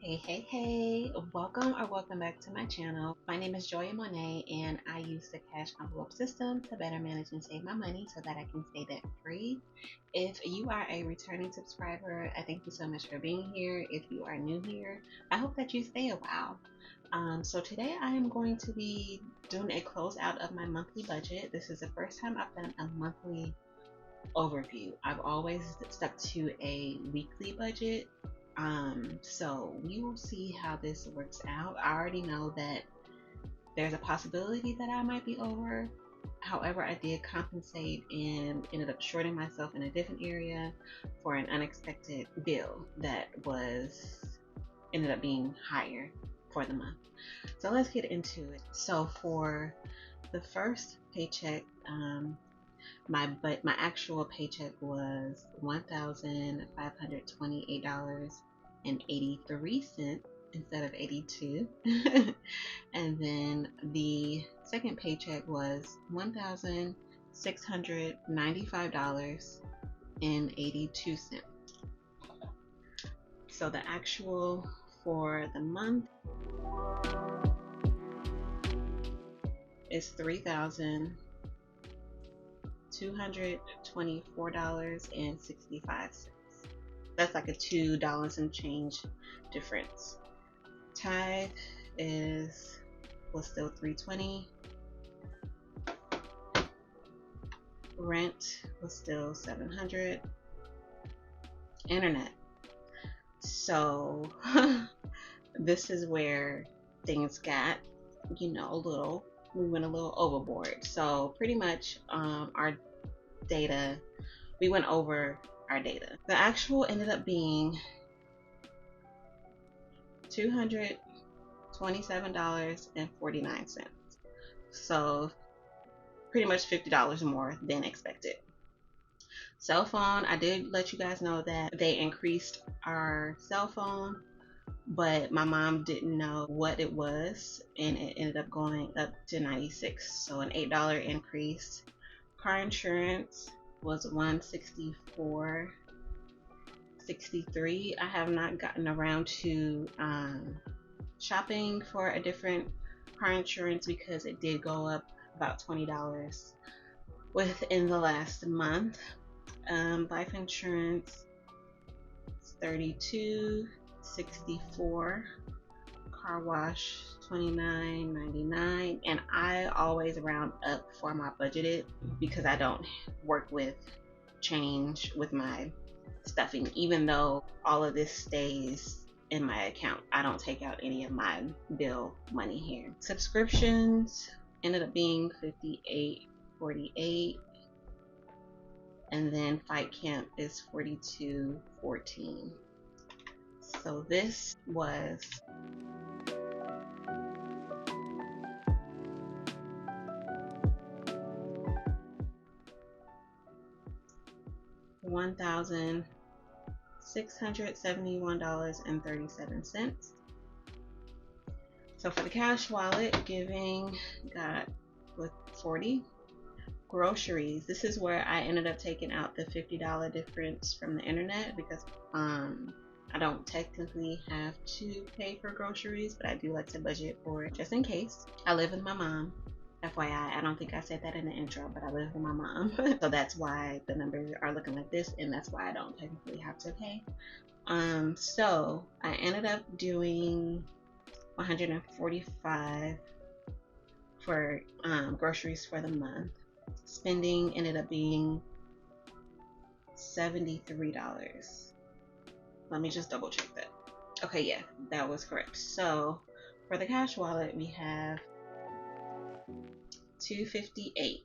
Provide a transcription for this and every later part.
Hey, welcome back to my channel. My name is Joya Monet and I use the cash envelope system to better manage and save my money so that I can stay debt free. If you are a returning subscriber, I thank you so much for being here. If you are new here, I hope that you stay a while. So today I am going to be doing a closeout of my monthly budget. This is the first time I've done a monthly overview. I've always stuck to a weekly budget. So we will see how this works out. I already know that there's a possibility that I might be over. However, I did compensate and ended up shorting myself in a different area for an unexpected bill that ended up being higher for the month. So let's get into it. So for the first paycheck, my actual paycheck was $1,528.83 instead of 82. And then the second paycheck was $1,695.82. So the actual for the month is $3,224.65. That's like a $2 and change difference. Tithe was still $320. Rent was still $700. Internet. So this is where things got, we went a little overboard. So pretty much our data, we went over our data. The actual ended up being $227.49. So pretty much $50 more than expected. Cell phone, I did let you guys know that they increased our cell phone, but my mom didn't know what it was and it ended up going up to $96, so an $8 increase. Car insurance was $164.63. I have not gotten around to shopping for a different car insurance because it did go up about $20 within the last month. Life insurance $32.64. Car wash $29.99, and I always round up for my budgeted because I don't work with change with my stuffing. Even though all of this stays in my account, I don't take out any of my bill money here. Subscriptions ended up being $58.48, and then Fight Camp is $42.14. So this was $1,671.37. So for the cash wallet, giving got with 40. Groceries, this is where I ended up taking out the $50 difference from the internet because I don't technically have to pay for groceries, but I do like to budget for it just in case. I live with my mom. FYI, I don't think I said that in the intro, but I live with my mom. So that's why the numbers are looking like this, and that's why I don't technically have to pay. So I ended up doing $145 for groceries for the month. Spending ended up being $73. Let me just double check that. Okay, yeah, that was correct. So for the cash wallet, we have $258.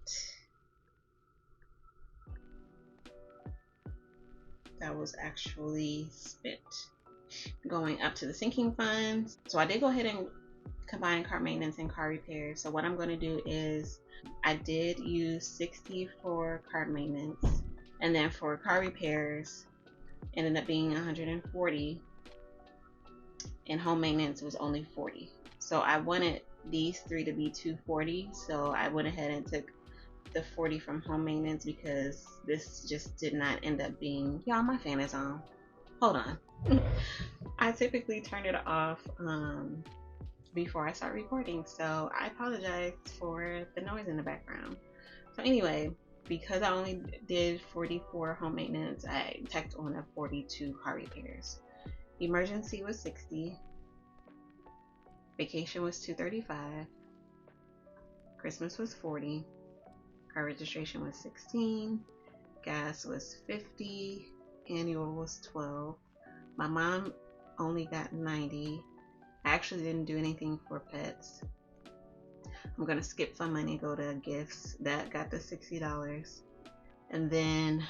That was actually spent. Going up to the sinking funds. So I did go ahead and combine car maintenance and car repairs. So what I'm going to do is I did use $60 for car maintenance, and then for car repairs ended up being $140, and home maintenance was only $40. So I wanted these three to be $240, so I went ahead and took the $40 from home maintenance because this just did not end up being, y'all, my fan is on. Hold on. I typically turn it off before I start recording, so I apologize for the noise in the background. So anyway, because I only did 44 home maintenance, I tacked on a 42 car repairs. Emergency was 60, vacation was 235, Christmas was 40, car registration was 16, gas was 50, annual was 12. My mom only got 90. I actually didn't do anything for pets. I'm gonna skip some money, go to gifts. That got the $60. And then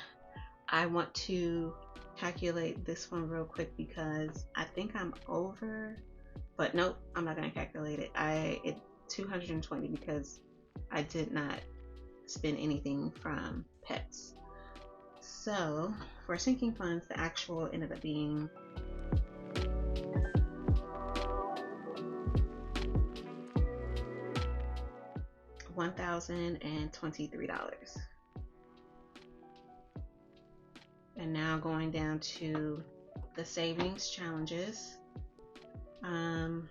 I want to calculate this one real quick because I think I'm over, but nope, I'm not gonna calculate it. It's 220 because I did not spend anything from pets. So for sinking funds, the actual ended up being $1,023. And now going down to the savings challenges, ended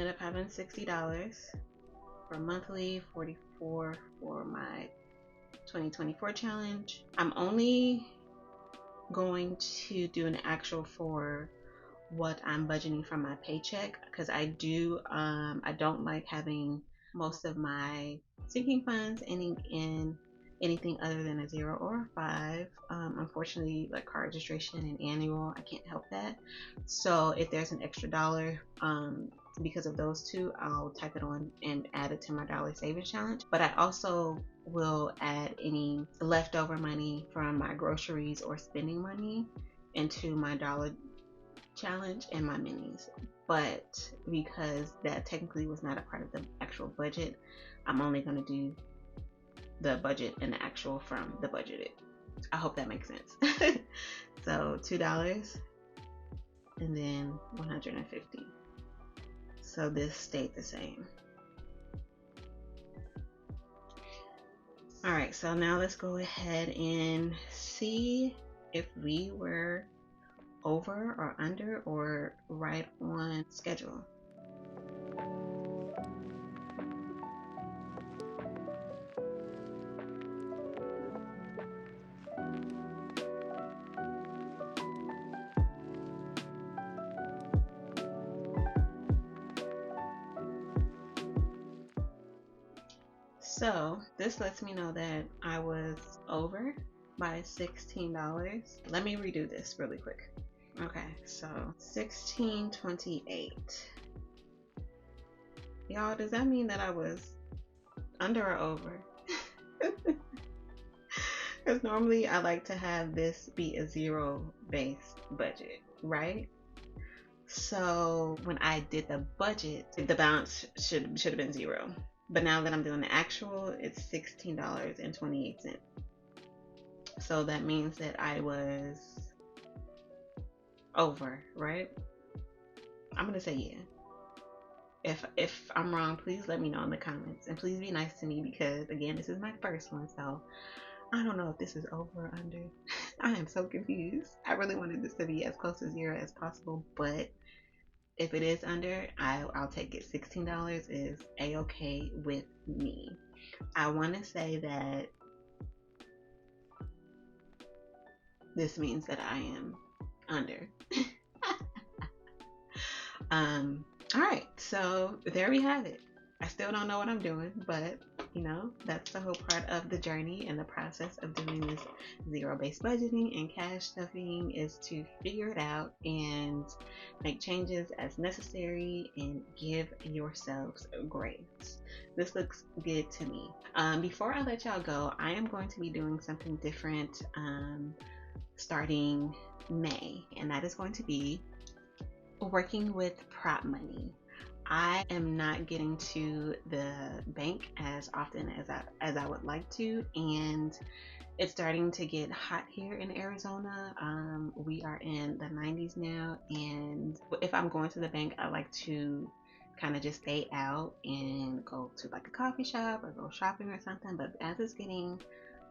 up having $60 for monthly, 44 for my 2024 challenge. I'm only going to do an actual for what I'm budgeting from my paycheck because I don't like having most of my sinking funds ending in anything other than a 0 or a 5. Unfortunately, like car registration and annual, I can't help that. So if there's an extra dollar because of those two, I'll type it on and add it to my dollar savings challenge. But I also will add any leftover money from my groceries or spending money into my dollar challenge and my minis. But because that technically was not a part of the actual budget, I'm only going to do the budget and the actual from the budgeted. I hope that makes sense. So $2 and then 150. So this stayed the same. All right, so now let's go ahead and see if we were over or under or right on schedule. So this lets me know that I was over by $16. Let me redo this really quick. Okay, so 1628. Y'all, does that mean that I was under or over? Because normally I like to have this be a zero-based budget, right? So when I did the budget, the balance should have been 0. But now that I'm doing the actual, it's $16.28. So that means that I was over, right? I'm gonna say yeah. If I'm wrong, please let me know in the comments, and please be nice to me because again, this is my first one, so I don't know if this is over or under. I am so confused. I really wanted this to be as close to 0 as possible, but if it is under, I'll take it. $16 is a-okay with me. I want to say that this means that I am under. All right, so there we have it. I still don't know what I'm doing, but you know, that's the whole part of the journey and the process of doing this zero-based budgeting and cash stuffing is to figure it out and make changes as necessary and give yourselves grace. This looks good to me. Before I let y'all go, I am going to be doing something different starting May, and that is going to be working with prop money. I am not getting to the bank as often as I would like to, and it's starting to get hot here in Arizona. We are in the 90s now, and if I'm going to the bank, I like to kind of just stay out and go to like a coffee shop or go shopping or something. But as it's getting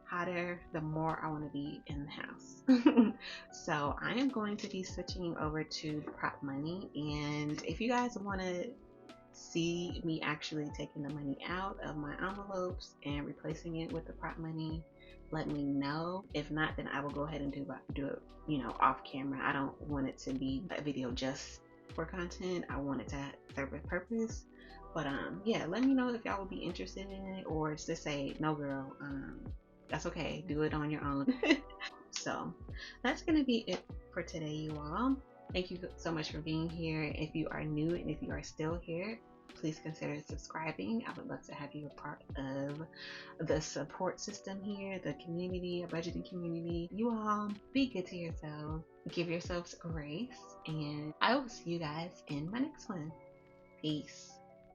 hotter, the more I want to be in the house. So I am going to be switching over to prop money, and if you guys want to see me actually taking the money out of my envelopes and replacing it with the prop money, let me know. If not, then I will go ahead and do it, you know, off camera. I don't want it to be a video just for content. I want it to serve a purpose. But yeah, let me know if y'all would be interested in it, or just say no girl, that's okay, do it on your own. So that's gonna be it for today, you all. Thank you so much for being here. If you are new and if you are still here, please consider subscribing. I would love to have you a part of the support system here, the community, a budgeting community. You all be good to yourselves, give yourselves grace, and I will see you guys in my next one. Peace.